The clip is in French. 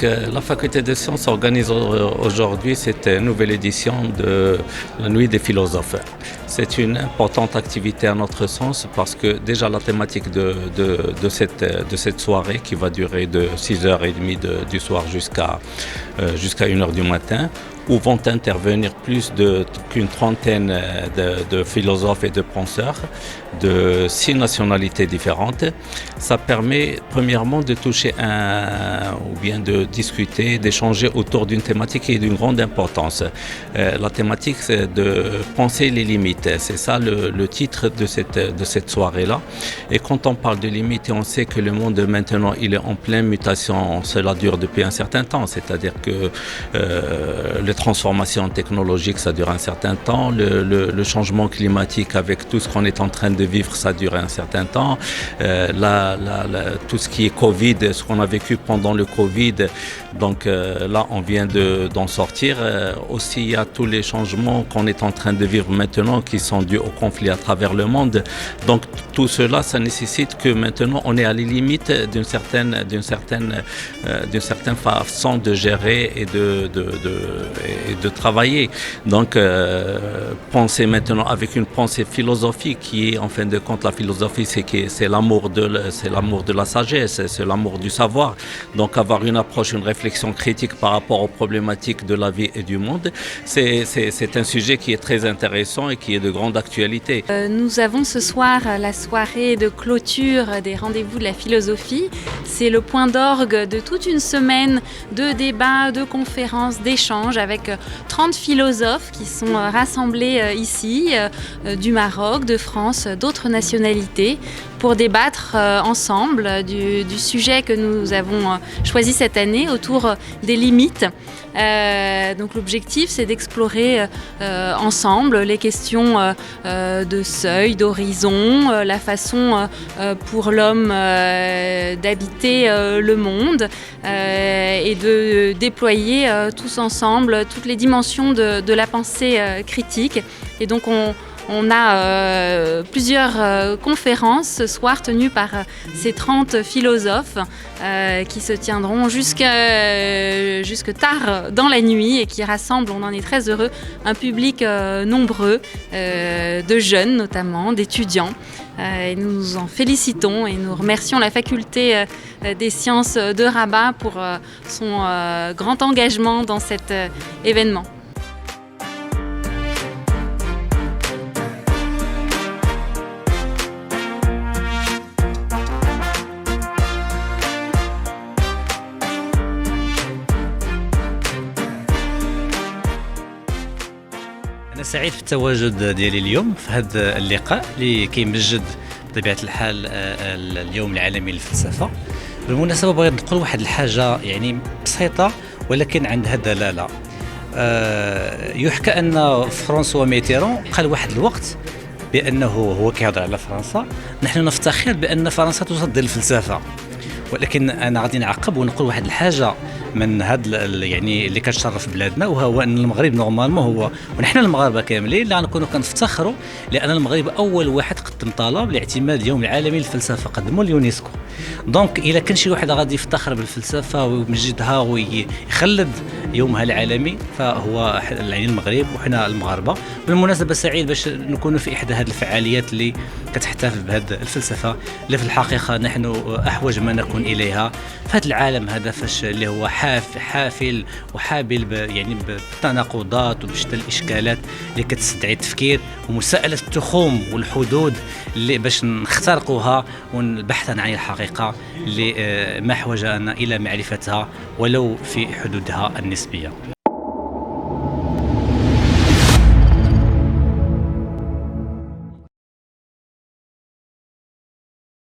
La faculté de sciences organise aujourd'hui cette nouvelle édition de la Nuit des philosophes. C'est une importante activité à notre sens parce que déjà la thématique de cette soirée qui va durer de 6h30 du soir jusqu'à 1h du matin, où vont intervenir plus qu'une trentaine de philosophes et de penseurs de 6 nationalités différentes. Ça permet premièrement de toucher ou bien de discuter, d'échanger autour d'une thématique qui est d'une grande importance. La thématique, c'est de penser les limites. C'est ça le titre de cette soirée-là. Et quand on parle de limites, on sait que le monde maintenant, il est en pleine mutation. Cela dure depuis un certain temps. C'est-à-dire que les transformations technologiques, ça dure un certain temps. Le changement climatique avec tout ce qu'on est en train de vivre, ça dure un certain temps. Tout ce qui est Covid, ce qu'on a vécu pendant le Covid, donc là, on vient d'en sortir. Aussi, il y a tous les changements qu'on est en train de vivre maintenant qui sont dus au conflit à travers le monde. Donc tout cela, ça nécessite que maintenant, on est à les limites d'une certaine façon de gérer et de travailler. Donc penser maintenant avec une pensée philosophique qui est en fin de compte, la philosophie, c'est l'amour de la sagesse, c'est l'amour du savoir. Donc avoir une approche, une réflexion critique par rapport aux problématiques de la vie et du monde, c'est un sujet qui est très intéressant et qui est de grande actualité. Nous avons ce soir la soirée de clôture des rendez-vous de la philosophie. C'est le point d'orgue de toute une semaine de débats, de conférences, d'échanges avec 30 philosophes qui sont rassemblés ici, du Maroc, de France, d'autres nationalités, pour débattre ensemble du sujet que nous avons choisi cette année autour des limites. Donc l'objectif, c'est d'explorer ensemble les questions de seuil, d'horizon, la façon pour l'homme d'habiter le monde et de déployer tous ensemble toutes les dimensions de la pensée critique. Et donc on a plusieurs conférences ce soir tenues par ces 30 philosophes qui se tiendront jusque tard dans la nuit et qui rassemblent, on en est très heureux, un public nombreux, de jeunes notamment, d'étudiants. Et nous nous en félicitons et nous remercions la faculté des sciences de Rabat pour son grand engagement dans cet événement. أنا سعيد في التواجد ديالي اليوم في هذا اللقاء اللي كيمجد بطبيعة الحال اليوم العالمي للفلسفة. بالمناسبة بغيت نقول واحد الحاجة يعني بسيطة ولكن عندها دلالة. يحكى أن فرانسوا ميتيران قال واحد الوقت بأنه هو كيهضر على فرنسا، نحن نفتخر بأن فرنسا تصدر الفلسفة. ولكن انا غادي نعقب ونقول واحد الحاجه من هاد يعني اللي كتشرف بلادنا، وهو ان المغرب نورمالمون هو ونحن المغاربه كاملين لا نكونوا كنفتخروا لان المغرب اول واحد قدم طلب لاعتماد اليوم العالمي للفلسفه، قدموا اليونسكو. دونك الا كان شي واحد غادي يفتخر بالفلسفه ويمجدها ويخلد يومها العالمي فهو يعني المغرب وحنا المغاربه. بالمناسبه سعيد باش نكونوا في احدى هذه الفعاليات اللي كتحتفل بهذه الفلسفه اللي في الحقيقه نحن احوج ما نكون اليها في هذا العالم هذا فاش اللي هو حافل وحابل يعني بالتناقضات وبشتى الاشكالات اللي كتستدعي التفكير ومساءله التخوم والحدود اللي باش نخترقوها ونبحثا عن الحقيقه اللي ما حوجنا الى معرفتها ولو في حدودها النسبيه.